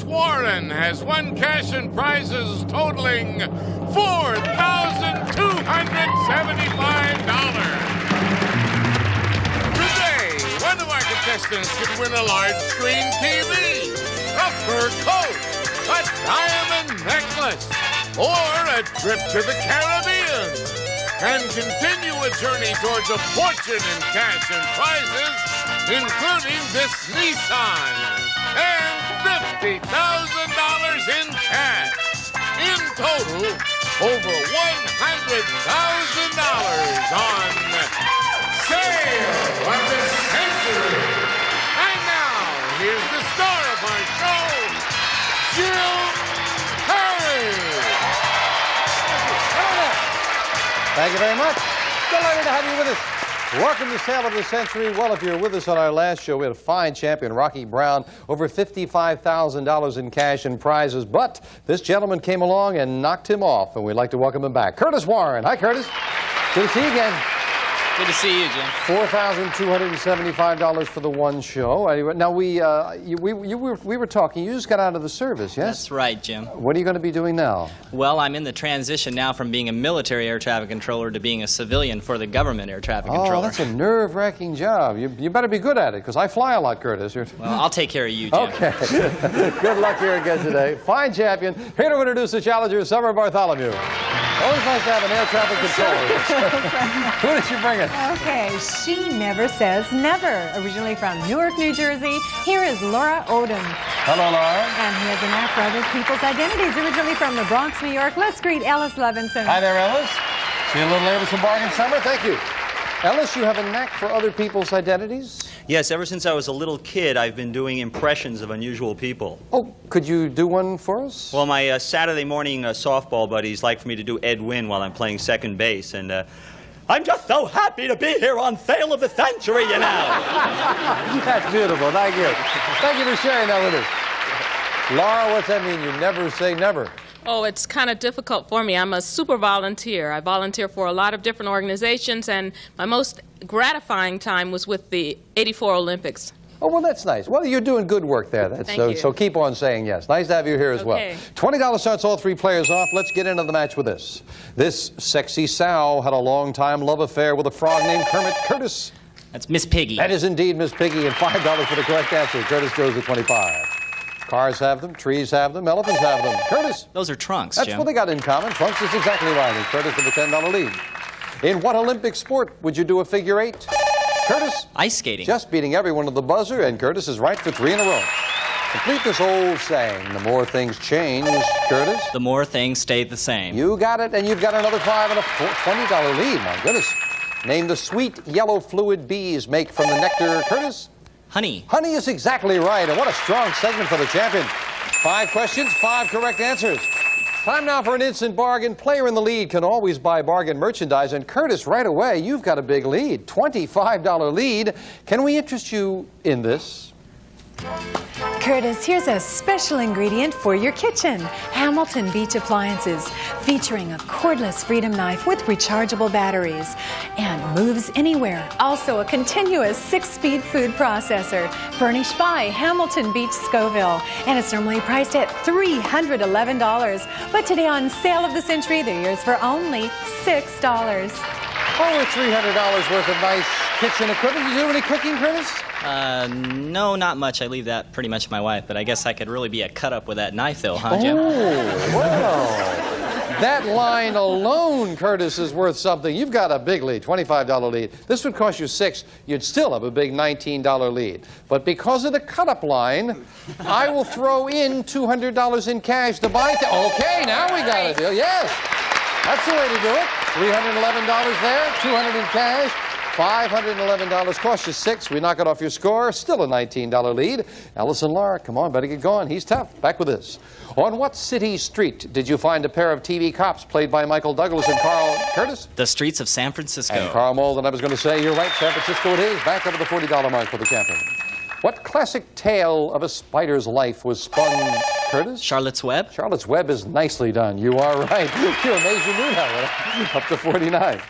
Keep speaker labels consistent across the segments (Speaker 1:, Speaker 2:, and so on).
Speaker 1: Curtis Warren has won cash and prizes totaling $4,275. Today, one of our contestants could win a large screen TV, a fur coat, a diamond necklace, or a trip to the Caribbean, and continue a journey towards a fortune in cash and prizes, including this Nissan, and $50,000 in cash. In total, over $100,000 on Sale of the Century. And now, here's the star of our show, Jill Perry.
Speaker 2: Thank you very much. Delighted to have you with us. Welcome to Sale of the Century. Well, if you're with us on our last show, we had a fine champion, Rocky Brown, over $55,000 in cash and prizes. But this gentleman came along and knocked him off, and we'd like to welcome him back. Curtis Warren. Hi, Curtis. Good to see you again.
Speaker 3: Good to see you, Jim.
Speaker 2: $4,275 for the one show. Now, we were talking. You just got out of the service, yes?
Speaker 3: That's right, Jim.
Speaker 2: What are you going to be doing now?
Speaker 3: Well, I'm in the transition now from being a military air traffic controller to being a civilian for the government air traffic controller.
Speaker 2: Oh, that's a nerve-wracking job. You better be good at it, because I fly a lot, Curtis.
Speaker 3: Well, I'll take care of you, Jim.
Speaker 2: Okay. Good luck here again today. Fine champion. Here to introduce the challenger, Summer Bartholomew. Always nice to have an air traffic controller. Who did you bring in?
Speaker 4: Okay, she never says never. Originally from Newark, New Jersey, here is Laura Odom.
Speaker 2: Hello, Laura.
Speaker 4: And he has a knack for other people's identities. Originally from the Bronx, New York, let's greet Ellis Levinson.
Speaker 2: Hi there, Ellis. See you a little later with some bargain, Summer. Thank you. Ellis, you have a knack for other people's identities?
Speaker 5: Yes, ever since I was a little kid, I've been doing impressions of unusual people.
Speaker 2: Oh, could you do one for us?
Speaker 5: Well, my Saturday morning softball buddies like for me to do Ed Wynn while I'm playing second base, and I'm just so happy to be here on Sale of the Century, you know.
Speaker 2: That's beautiful. Thank you. Thank you for sharing that with us. Laura, what's that mean? You never say never.
Speaker 6: Oh, it's kind of difficult for me. I'm a super volunteer. I volunteer for a lot of different organizations, and my most gratifying time was with the '84 Olympics.
Speaker 2: Oh, well, that's nice. Well, you're doing good work there.
Speaker 6: Thank you.
Speaker 2: So keep on saying yes. Nice to have you here as well. $20 starts all three players off. Let's get into the match with this. This sexy sow had a long-time love affair with a frog named Kermit. Curtis.
Speaker 3: That's Miss Piggy.
Speaker 2: That is indeed Miss Piggy, and $5 for the correct answer. Curtis goes to 25. Cars have them, trees have them, elephants have them. Curtis.
Speaker 3: Those are trunks,
Speaker 2: That's
Speaker 3: Jim.
Speaker 2: what they got in common. Trunks is exactly right. And Curtis with a $10 lead. In what Olympic sport would you do a figure eight? Curtis?
Speaker 3: Ice skating.
Speaker 2: Just beating everyone at the buzzer, and Curtis is right for 3 in a row. Complete this old saying, the more things change, Curtis.
Speaker 3: The more things stay the same.
Speaker 2: You got it, and you've got another $5 and a $20 lead. My goodness. Name the sweet yellow fluid bees make from the nectar, Curtis.
Speaker 3: Honey.
Speaker 2: Honey is exactly right, and what a strong segment for the champion. 5 questions, 5 correct answers. Time now for an instant bargain. Player in the lead can always buy bargain merchandise, and Curtis, right away, you've got a big lead. $25 lead. Can we interest you in this?
Speaker 4: Curtis, here's a special ingredient for your kitchen. Hamilton Beach Appliances, featuring a cordless Freedom knife with rechargeable batteries and moves anywhere. Also a continuous 6-speed food processor, furnished by Hamilton Beach Scoville. And it's normally priced at $311. But today on Sale of the Century, they're yours for only $6.
Speaker 2: Over $300 worth of nice kitchen equipment. You do any cooking, Curtis?
Speaker 3: No, not much. I leave that pretty much to my wife, but I guess I could really be a cut-up with that knife, though, huh, Jim?
Speaker 2: Oh, well. That line alone, Curtis, is worth something. You've got a big lead, $25 lead. This would cost you $6. You'd still have a big $19 lead. But because of the cut-up line, I will throw in $200 in cash to buy. Okay, now we got a deal. Yes, that's the way to do it. $311 there, $200 in cash. $511 cost you $6. We knock it off your score. Still a $19 lead. Ellis and Laura, come on, better get going. He's tough. Back with this. On what city street did you find a pair of TV cops played by Michael Douglas and Carl Curtis?
Speaker 3: The streets of San Francisco.
Speaker 2: And Carl Malden, I was going to say, you're right, San Francisco it is. Back over the $40 mark for the champion. What classic tale of a spider's life was spun, Curtis?
Speaker 3: Charlotte's Web.
Speaker 2: Charlotte's Web is nicely done. You are right. You're amazed you knew that one. Up to 49.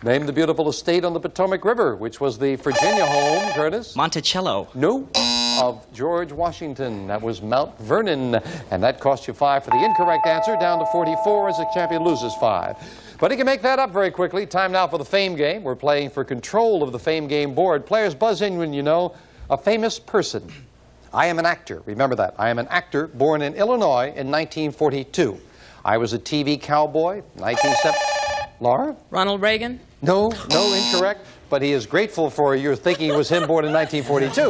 Speaker 2: Name the beautiful estate on the Potomac River, which was the Virginia home, Curtis.
Speaker 3: Monticello.
Speaker 2: No. of George Washington. That was Mount Vernon. And that cost you 5 for the incorrect answer, down to 44 as the champion loses 5. But he can make that up very quickly. Time now for the Fame Game. We're playing for control of the Fame Game board. Players buzz in when you know a famous person. I am an actor. Remember that. I am an actor born in Illinois in 1942. I was a TV cowboy, 1970. Laura?
Speaker 6: Ronald Reagan?
Speaker 2: No, incorrect. But he is grateful for your thinking it was him born in 1942.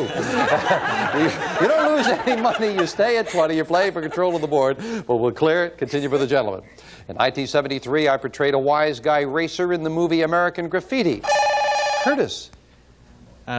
Speaker 2: You don't lose any money. You stay at 20. You're playing for control of the board. But we'll clear it. Continue for the gentleman. In 1973, I portrayed a wise guy racer in the movie American Graffiti. Curtis?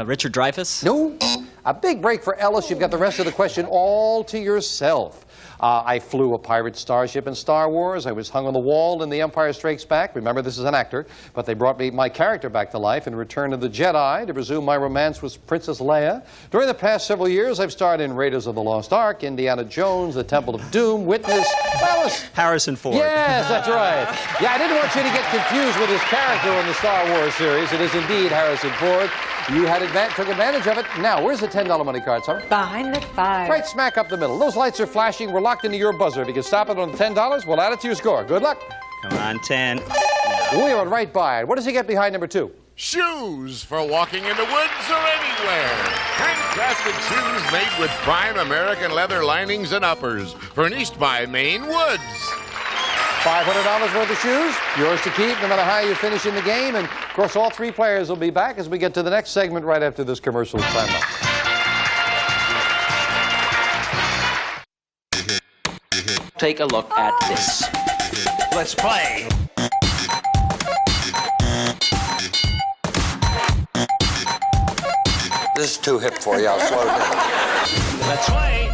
Speaker 3: Richard Dreyfuss?
Speaker 2: No. A big break for Ellis. You've got the rest of the question all to yourself. I flew a pirate starship in Star Wars. I was hung on the wall in The Empire Strikes Back. Remember, this is an actor. But they brought my character back to life in Return of the Jedi to resume my romance with Princess Leia. During the past several years, I've starred in Raiders of the Lost Ark, Indiana Jones, The Temple of Doom, Witness. Ellis.
Speaker 5: Harrison Ford.
Speaker 2: Yes, that's right. Yeah, I didn't want you to get confused with his character in the Star Wars series. It is indeed Harrison Ford. You took advantage of it. Now, where's the $10 money card, Summer?
Speaker 4: Behind the 5.
Speaker 2: Right smack up the middle. Those lights are flashing. We're locked into your buzzer. If you can stop it on the $10, we'll add it to your score. Good luck.
Speaker 5: Come on, 10.
Speaker 2: We went right by it. What does he get behind number 2?
Speaker 1: Shoes for walking in the woods or anywhere. Handcrafted shoes made with prime American leather linings and uppers. Furnished by Maine Woods.
Speaker 2: $500 worth of shoes, yours to keep no matter how you finish in the game. And, of course, all 3 players will be back as we get to the next segment right after this commercial timeout.
Speaker 7: Take a look at this.
Speaker 5: Let's play.
Speaker 7: This is too hip for you. I'll slow down.
Speaker 5: Let's play.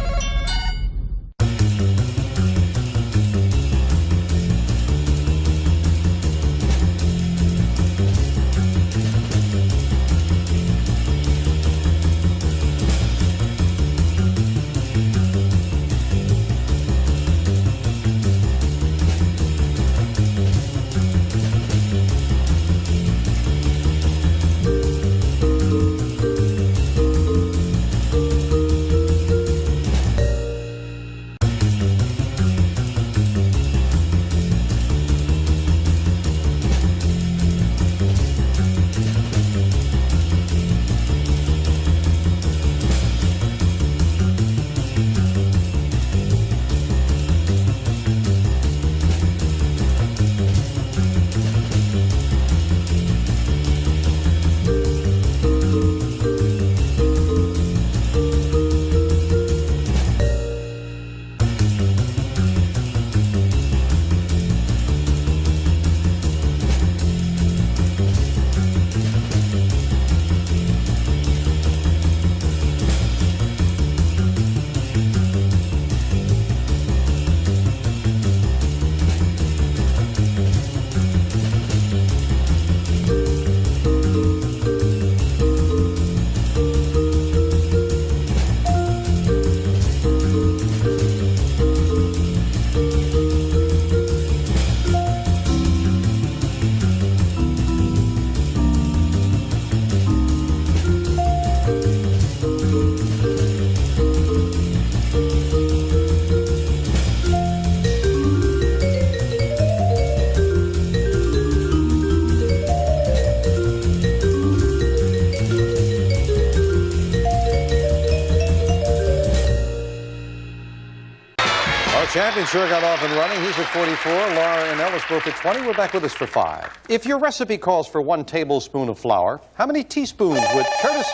Speaker 2: Champion sure got off and running. He's at 44. Laura and Ellis both at 20. We're back with us for 5. If your recipe calls for 1 tablespoon of flour, how many teaspoons would Curtis?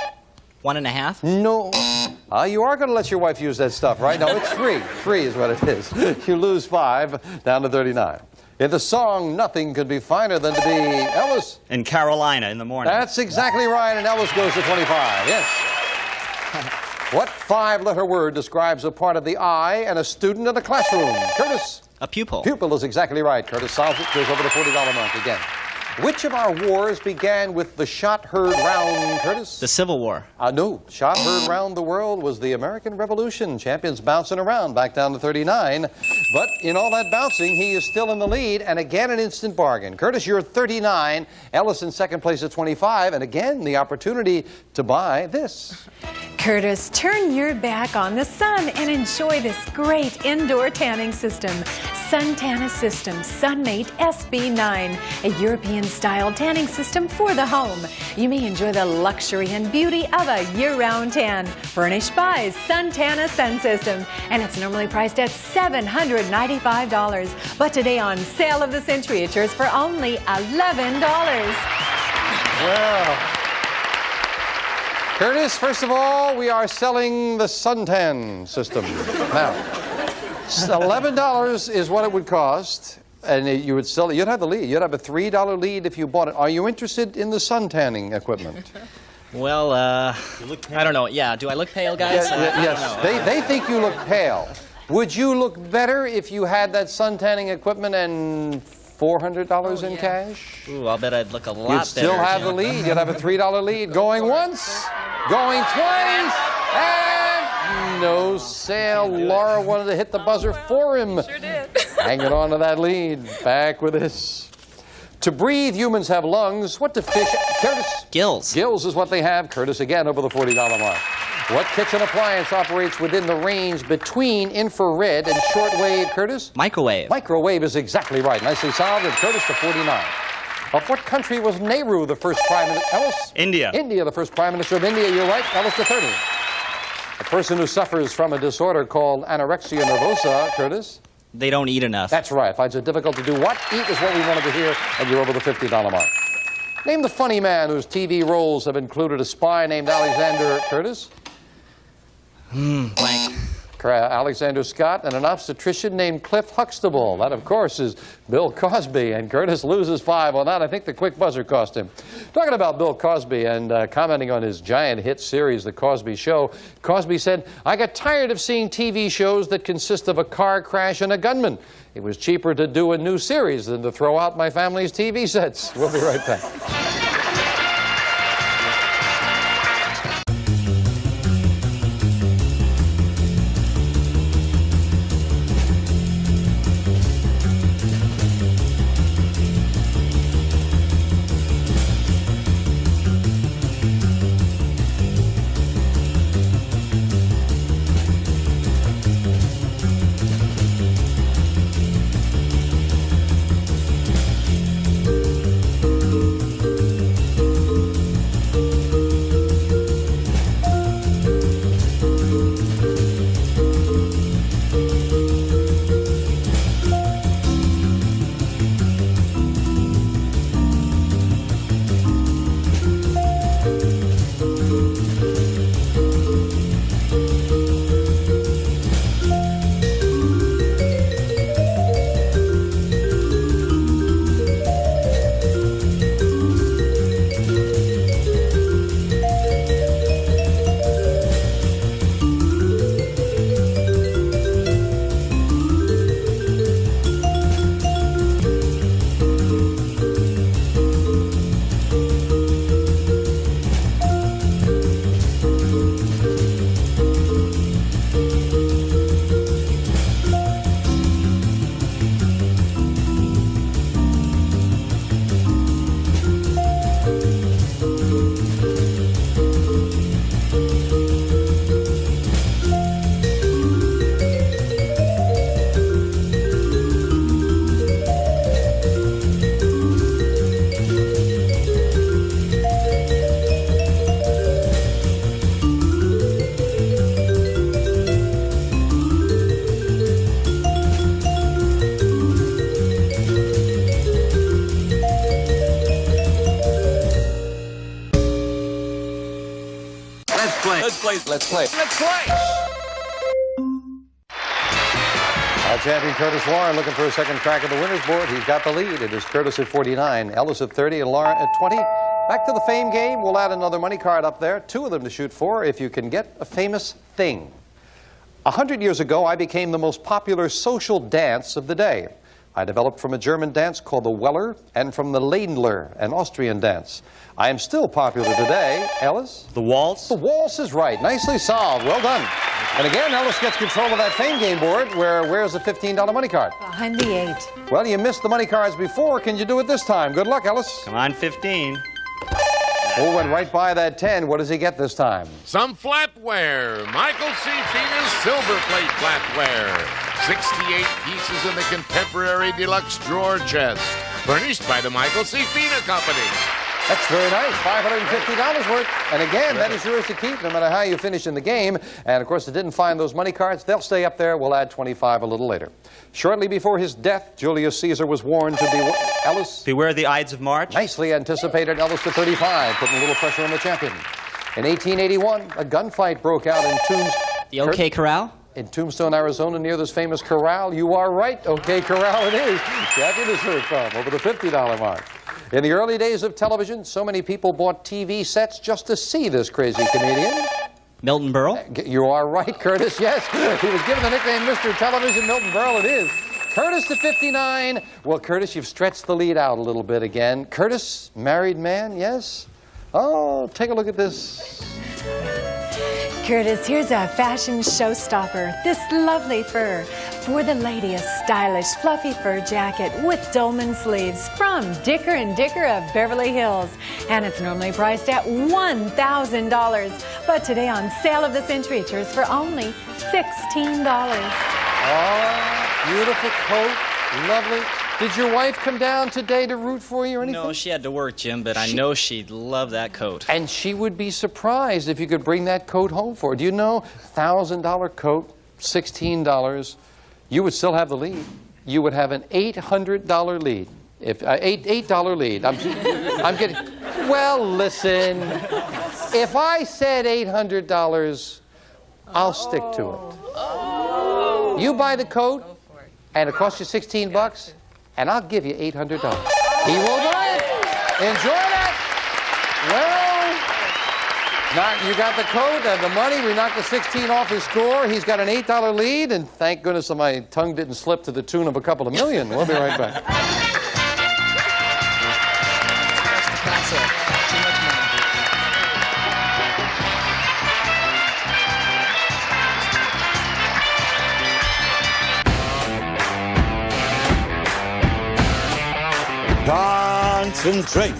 Speaker 3: 1.5?
Speaker 2: No. You are going to let your wife use that stuff, right? No, it's 3. 3 is what it is. You lose 5, down to 39. In the song, nothing could be finer than to be Ellis.
Speaker 5: In Carolina in the morning.
Speaker 2: That's exactly right, and Ellis goes to 25. Yes. What 5-letter word describes a part of the eye and a student in a classroom? Curtis?
Speaker 3: A pupil.
Speaker 2: Pupil is exactly right. Curtis solves it. Goes over the $40 mark again. Which of our wars began with the shot heard round, Curtis?
Speaker 3: The Civil War.
Speaker 2: No. Shot heard round the world was the American Revolution. Champions bouncing around, back down to 39. But in all that bouncing, he is still in the lead, and again an instant bargain. Curtis, you're 39. Ellis in second place at 25, and again the opportunity to buy this.
Speaker 4: Curtis, turn your back on the sun and enjoy this great indoor tanning system. Suntan Assistem Sunmate SB9, a European-style tanning system for the home. You may enjoy the luxury and beauty of a year-round tan, furnished by Suntan Sun System, and it's normally priced at $795. But today on Sale of the Century, it's yours for only $11.
Speaker 2: Well, Curtis, first of all, we are selling the suntan system. Now, $11 is what it would cost, and you would sell it. You'd have the lead. You'd have a $3 lead if you bought it. Are you interested in the sun tanning equipment?
Speaker 3: Well, I don't know. Yeah, do I look pale, guys?
Speaker 2: Yes, they think you look pale. Would you look better if you had that sun tanning equipment and $400 in cash?
Speaker 3: Ooh, I'll bet I'd look a lot
Speaker 2: You'd
Speaker 3: better.
Speaker 2: still have the lead. You'd have a $3 lead. Going once, going twice, and no sale. Laura wanted to hit the buzzer for him.
Speaker 6: Sure did.
Speaker 2: Hanging on to that lead. Back with this. To breathe, humans have lungs. What do fish? Curtis?
Speaker 3: Gills.
Speaker 2: Gills is what they have. Curtis again over the $40 mark. What kitchen appliance operates within the range between infrared and shortwave, Curtis?
Speaker 3: Microwave.
Speaker 2: Microwave is exactly right. Nicely solved, and Curtis to 49. Of what country was Nehru the first prime minister? Ellis?
Speaker 5: India.
Speaker 2: India, the first prime minister of India. You're right. Ellis to 30. A person who suffers from a disorder called anorexia nervosa, Curtis?
Speaker 3: They don't eat enough.
Speaker 2: That's right. Finds it difficult to do what? Eat is what we wanted to hear, and you're over the $50 mark. Name the funny man whose TV roles have included a spy named Alexander Curtis?
Speaker 3: Blank.
Speaker 2: Alexander Scott, and an obstetrician named Cliff Huxtable. That, of course, is Bill Cosby, and Curtis loses 5 on that. I think the quick buzzer cost him. Talking about Bill Cosby and commenting on his giant hit series, The Cosby Show, Cosby said, "I got tired of seeing TV shows that consist of a car crash and a gunman. It was cheaper to do a new series than to throw out my family's TV sets." We'll be right back. Let's play. Our champion Curtis Warren looking for a second crack at the winner's board. He's got the lead. It is Curtis at 49, Ellis at 30, and Laura at 20. Back to the fame game. We'll add another money card up there. 2 of them to shoot for if you can get a famous thing. 100 years ago, I became the most popular social dance of the day. I developed from a German dance called the Weller and from the Ländler, an Austrian dance. I am still popular today. Ellis?
Speaker 5: The waltz?
Speaker 2: The waltz is right. Nicely solved. Well done. And again, Ellis gets control of that fame game board. Where's the $15 money card?
Speaker 4: Behind the 8.
Speaker 2: Well, you missed the money cards before. Can you do it this time? Good luck, Ellis.
Speaker 5: Come on, 15.
Speaker 2: Oh, went right by that 10. What does he get this time?
Speaker 1: Some flatware. Michael C. Fina's silver plate flatware. 68 pieces in the contemporary deluxe drawer chest. Furnished by the Michael C. Fina Company.
Speaker 2: That's very nice. $550 worth. And again, that is yours to keep no matter how you finish in the game. And of course, it didn't find those money cards. They'll stay up there. We'll add 25 a little later. Shortly before his death, Julius Caesar was warned to be Ellis.
Speaker 5: Beware the Ides of March.
Speaker 2: Nicely anticipated. Ellis to 35, putting a little pressure on the champion. In 1881, a gunfight broke out in
Speaker 3: The OK Corral?
Speaker 2: In Tombstone, Arizona, near this famous corral. You are right. OK Corral it is. Champion is heard from, over the $50 mark. In the early days of television, so many people bought TV sets just to see this crazy comedian.
Speaker 3: Milton Berle?
Speaker 2: You are right, Curtis, yes. He was given the nickname Mr. Television. Milton Berle it is. Curtis to 59. Well, Curtis, you've stretched the lead out a little bit again. Curtis, married man, yes? Oh, take a look at this.
Speaker 4: Curtis, here's a fashion showstopper. This lovely fur. For the lady, a stylish, fluffy fur jacket with dolman sleeves from Dicker & Dicker of Beverly Hills. And it's normally priced at $1,000. But today on Sale of the Century, it yours for only $16.
Speaker 2: Oh, beautiful coat. Lovely. Did your wife come down today to root for you or anything?
Speaker 3: No, she had to work, Jim, but I know she'd love that coat.
Speaker 2: And she would be surprised if you could bring that coat home for her. Do you know, $1,000 coat, $16, you would still have the lead. You would have an $800 lead. If $8 lead. I'm getting. Well, listen. If I said $800, I'll stick to it. You buy the coat, and it costs you $16, and I'll give you $800. He will buy it. Enjoy that. Well, you got the coat and the money. We knocked the 16 off his score. He's got an $8 lead, and thank goodness that my tongue didn't slip to the tune of a couple of million. We'll be right back.
Speaker 8: Concentrate.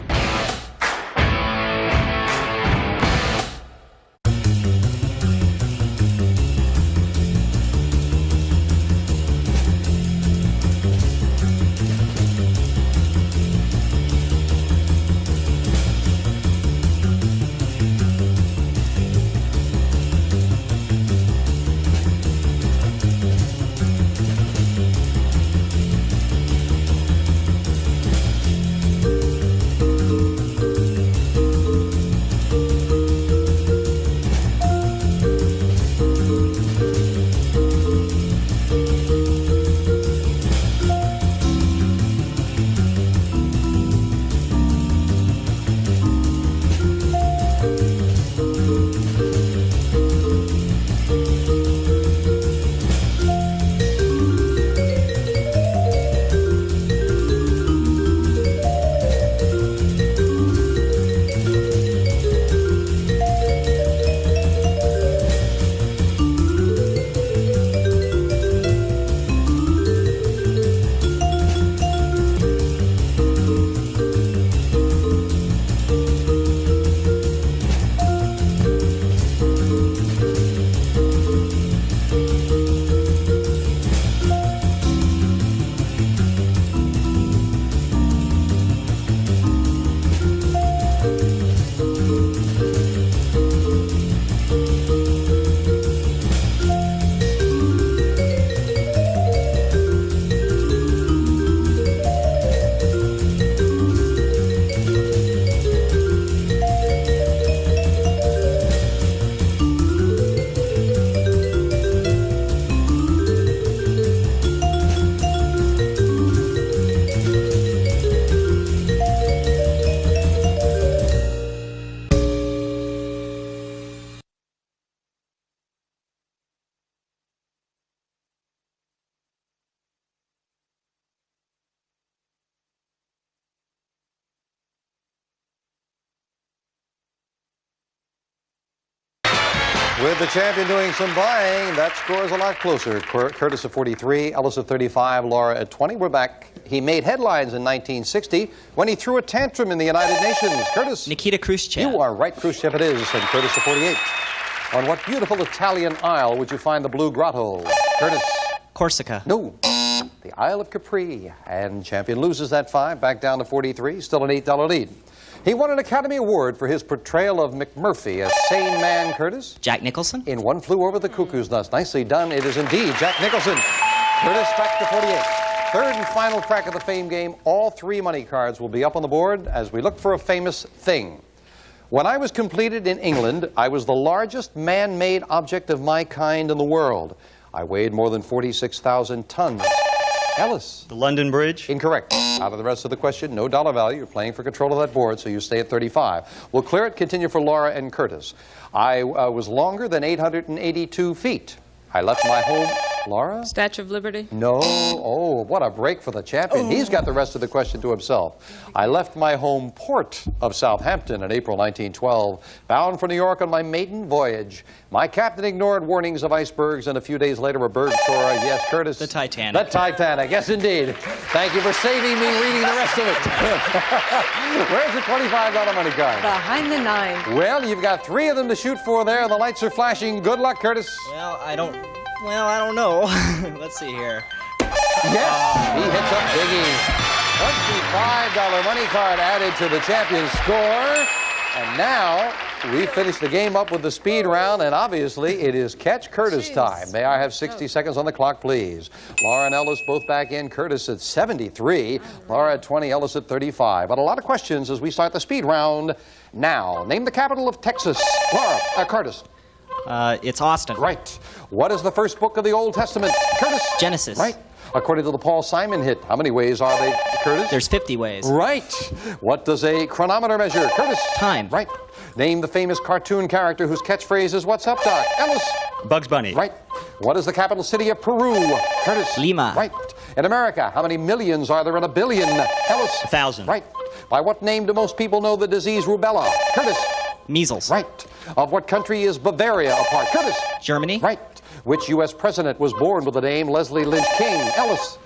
Speaker 2: With the champion doing some buying, that score is a lot closer. Curtis at 43, Ellis at 35, Laura at 20. We're back. He made headlines in 1960 when he threw a tantrum in the United Nations. Curtis?
Speaker 3: Nikita Khrushchev.
Speaker 2: You are right, Khrushchev it is, and Curtis at 48. On what beautiful Italian isle would you find the Blue Grotto? Curtis?
Speaker 3: Corsica.
Speaker 2: No. The Isle of Capri. And champion loses that 5, back down to 43, still an $8 lead. He won an Academy Award for his portrayal of McMurphy, a sane man, Curtis.
Speaker 3: Jack Nicholson.
Speaker 2: In One Flew Over the Cuckoo's Nest. Nicely done. It is indeed Jack Nicholson. Curtis back to 48. Third and final crack of the fame game. All 3 money cards will be up on the board as we look for a famous thing. When I was completed in England, I was the largest man-made object of my kind in the world. I weighed more than 46,000 tons. Ellis.
Speaker 5: The London Bridge?
Speaker 2: Incorrect. Out of the rest of the question, no dollar value. You're playing for control of that board, so you stay at 35. We'll clear it, continue for Laura and Curtis. I was longer than 882 feet. I left my home. Laura?
Speaker 6: Statue of Liberty?
Speaker 2: No. Oh, what a break for the champion. He's got the rest of the question to himself. I left my home port of Southampton in April 1912, bound for New York on my maiden voyage. My captain ignored warnings of icebergs, and a few days later a berg tore. Yes, Curtis?
Speaker 3: The Titanic.
Speaker 2: The Titanic, yes, indeed. Thank you for saving me reading the rest of it. Where's the $25 money card?
Speaker 4: Behind the 9.
Speaker 2: Well, you've got 3 of them to shoot for there. The lights are flashing. Good luck, Curtis.
Speaker 3: Well, I don't know. Let's see here.
Speaker 2: Yes, he hits a biggie. $25 money card added to the champion's score. And now we finish the game up with the speed round, and obviously it is Catch Curtis time. May I have 60 seconds on the clock, please? Laura and Ellis both back in. Curtis at 73, Laura at 20, Ellis at 35. But a lot of questions as we start the speed round now. Name the capital of Texas. Laura, Curtis.
Speaker 3: It's Austin.
Speaker 2: Right. What is the first book of the Old Testament? Curtis.
Speaker 3: Genesis.
Speaker 2: Right. According to the Paul Simon hit, how many ways are they, Curtis?
Speaker 3: There's 50 ways.
Speaker 2: Right. What does a chronometer measure? Curtis.
Speaker 3: Time.
Speaker 2: Right. Name the famous cartoon character whose catchphrase is "What's up, Doc?" Ellis.
Speaker 5: Bugs Bunny.
Speaker 2: Right. What is the capital city of Peru? Curtis.
Speaker 3: Lima.
Speaker 2: Right. In America, how many millions are there in a billion? Ellis.
Speaker 5: 1,000.
Speaker 2: Right. By what name do most people know the disease rubella? Curtis.
Speaker 3: Measles.
Speaker 2: Right. Of what country is Bavaria a part? Curtis.
Speaker 3: Germany.
Speaker 2: Right. Which U.S. president was born with the name Leslie Lynch King? Ellis.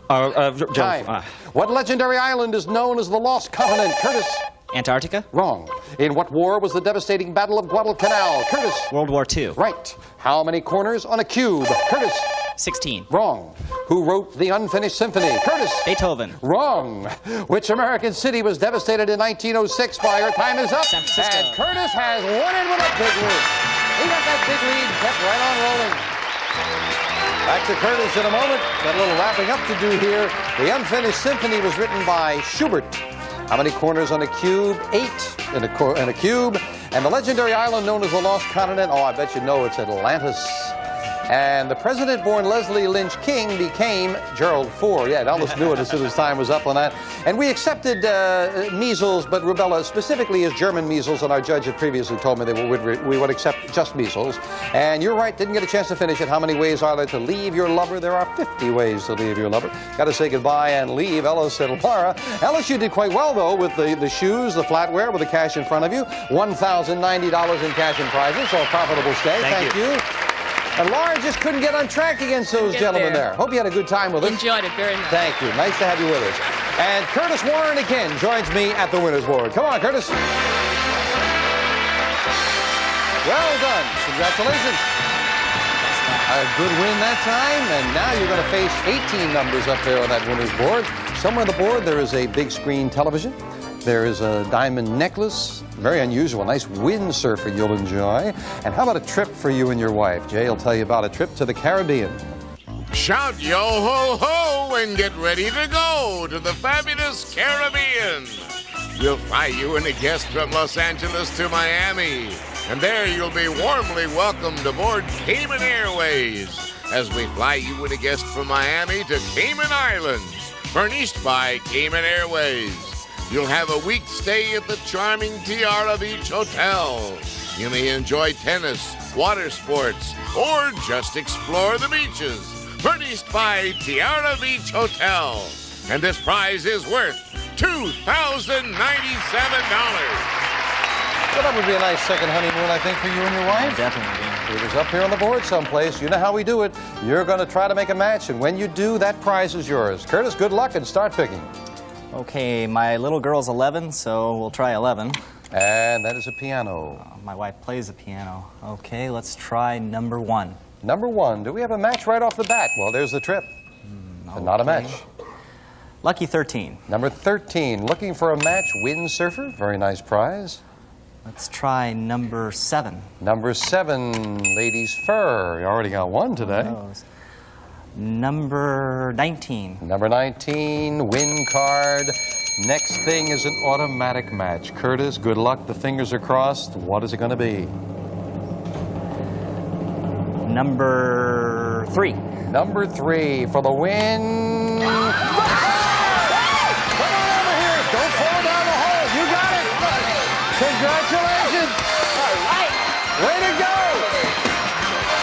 Speaker 2: Time. What legendary island is known as the Lost Continent? Curtis.
Speaker 3: Antarctica.
Speaker 2: Wrong. In what war was the devastating Battle of Guadalcanal? Curtis.
Speaker 3: World War II.
Speaker 2: Right. How many corners on a cube? Curtis.
Speaker 3: 16.
Speaker 2: Wrong. Who wrote the Unfinished Symphony? Curtis.
Speaker 3: Beethoven.
Speaker 2: Wrong. Which American city was devastated in 1906 by Your time is up?
Speaker 3: San Francisco.
Speaker 2: And Curtis has won it with a big lead. He got that big lead, kept right on rolling. Back to Curtis in a moment. Got a little wrapping up to do here. The Unfinished Symphony was written by Schubert. How many corners on a cube? 8 in a cube. And the legendary island known as the Lost Continent, oh, I bet you know it's Atlantis. And the president-born Leslie Lynch King became Gerald Ford. Yeah, Ellis knew it as soon as time was up on that. And we accepted measles, but rubella specifically is German measles, and our judge had previously told me that we would accept just measles. And you're right, didn't get a chance to finish it. How many ways are there to leave your lover? There are 50 ways to leave your lover. Got to say goodbye and leave Ellis and Laura. Ellis, you did quite well, though, with the shoes, the flatware, with the cash in front of you. $1,090 in cash and prizes, so a profitable stay. Thank you. And Laura just couldn't get on track against those gentlemen there. Hope you had a good time with us.
Speaker 6: Enjoyed it very much.
Speaker 2: Thank you. Nice to have you with us. And Curtis Warren again joins me at the winner's board. Come on, Curtis. Well done. Congratulations. A good win that time. And now you're going to face 18 numbers up there on that winner's board. Somewhere on the board there is a big screen television. There is a diamond necklace, very unusual, nice windsurfer you'll enjoy. And how about a trip for you and your wife? Jay will tell you about a trip to the Caribbean.
Speaker 1: Shout yo ho ho and get ready to go to the fabulous Caribbean. We'll fly you and a guest from Los Angeles to Miami. And there you'll be warmly welcomed aboard Cayman Airways as we fly you and a guest from Miami to Cayman Islands, furnished by Cayman Airways. You'll have a week stay at the charming Tiara Beach Hotel. You may enjoy tennis, water sports, or just explore the beaches. Furnished by Tiara Beach Hotel. And this prize is worth $2,097.
Speaker 2: Well, that would be a nice second honeymoon, I think, for you and your wife.
Speaker 3: Definitely.
Speaker 2: It was up here on the board someplace. You know how we do it. You're going to try to make a match, and when you do, that prize is yours. Curtis, good luck, and start picking.
Speaker 3: Okay, my little girl's 11, so we'll try 11.
Speaker 2: And that is a piano.
Speaker 3: My wife plays the piano. Okay, let's try number 1.
Speaker 2: Number 1. Do we have a match right off the bat? Well, there's the trip. And not a match.
Speaker 3: Lucky 13.
Speaker 2: Number 13. Looking for a match, windsurfer. Very nice prize.
Speaker 3: Let's try number 7.
Speaker 2: Number 7, ladies' fur. You already got one today.
Speaker 3: Number 19.
Speaker 2: Number 19, win card. Next thing is an automatic match. Curtis, good luck. The fingers are crossed. What is it going to be?
Speaker 3: Number 3.
Speaker 2: Number 3 for the win. Come on over here. Don't fall down the hole. You got it. Congratulations. All right. Way to go.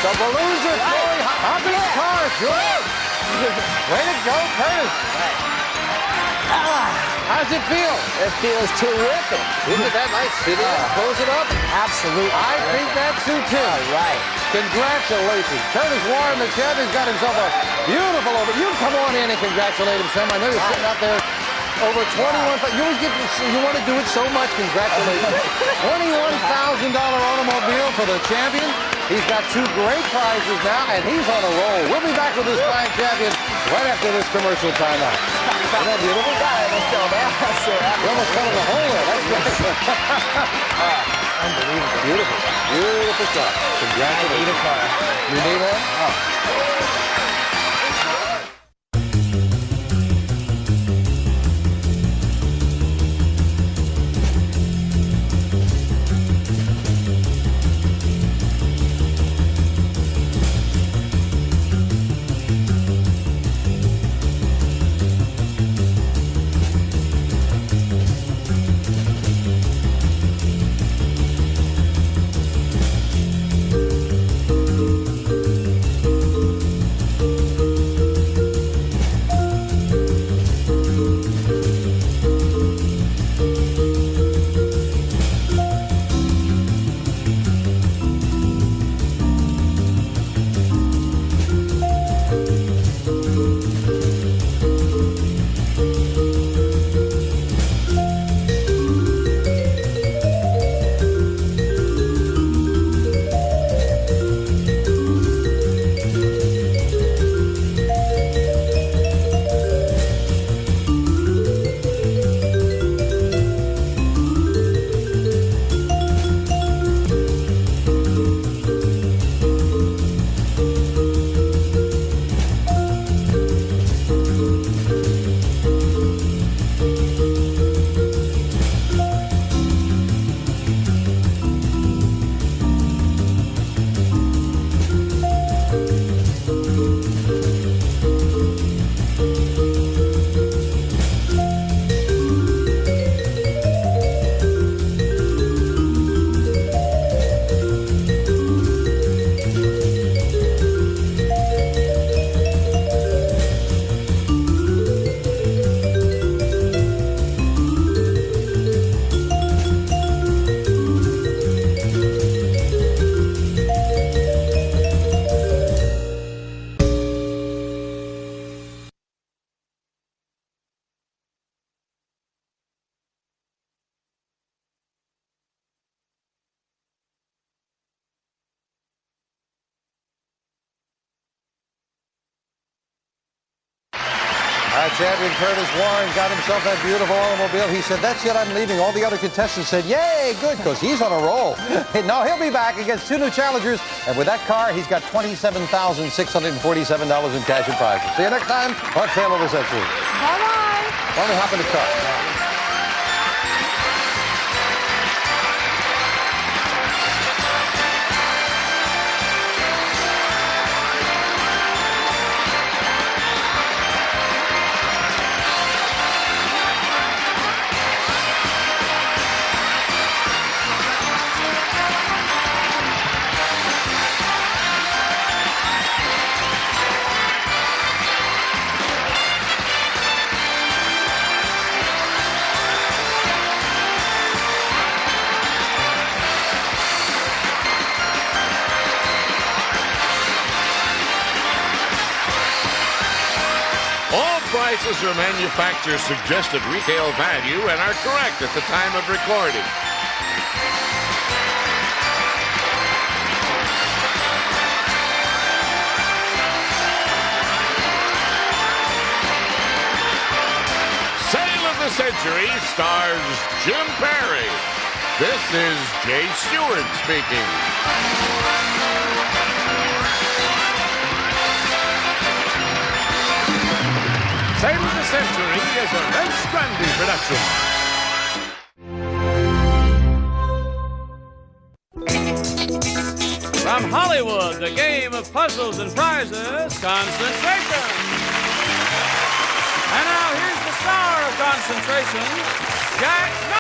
Speaker 2: The balloons are flowing. Hop in the car. Sure. Way to go, Curtis. How's it feel?
Speaker 7: It feels terrific.
Speaker 2: Isn't that nice? Sit in, close it up.
Speaker 7: Absolutely.
Speaker 2: I think that too.
Speaker 7: All right.
Speaker 2: Congratulations. Curtis Warren, the champion's got himself a beautiful over. You come on in and congratulate him, Sam. I know you're sitting out there. Over 21,000. You always get this, you want to do it so much. Congratulations. $21,000 automobile for the champion. He's got 2 great prizes now, and he's on a roll. We'll be back with this fine champion right after this commercial timeout. Isn't that beautiful? You almost fell in the hole there. That's great. Unbelievable. Beautiful. Beautiful stuff. Congratulations. I need a car. You need one? Oh. Our champion Curtis Warren got himself that beautiful automobile. He said, that's it, I'm leaving. All the other contestants said, yay, good, because he's on a roll. No, he'll be back against 2 new challengers. And with that car, he's got $27,647 in cash and prizes. See you next time on Tale of the Century.
Speaker 4: Bye-bye.
Speaker 2: Why don't we hop in the car?
Speaker 1: All prices are manufacturer's suggested retail value and are correct at the time of recording. Sale of the Century stars Jim Perry. This is Jay Stewart speaking. Sale of the Century is a Vince Grundy production.
Speaker 9: From Hollywood, the game of puzzles and prizes, Concentration. And now here's the star of Concentration, Jack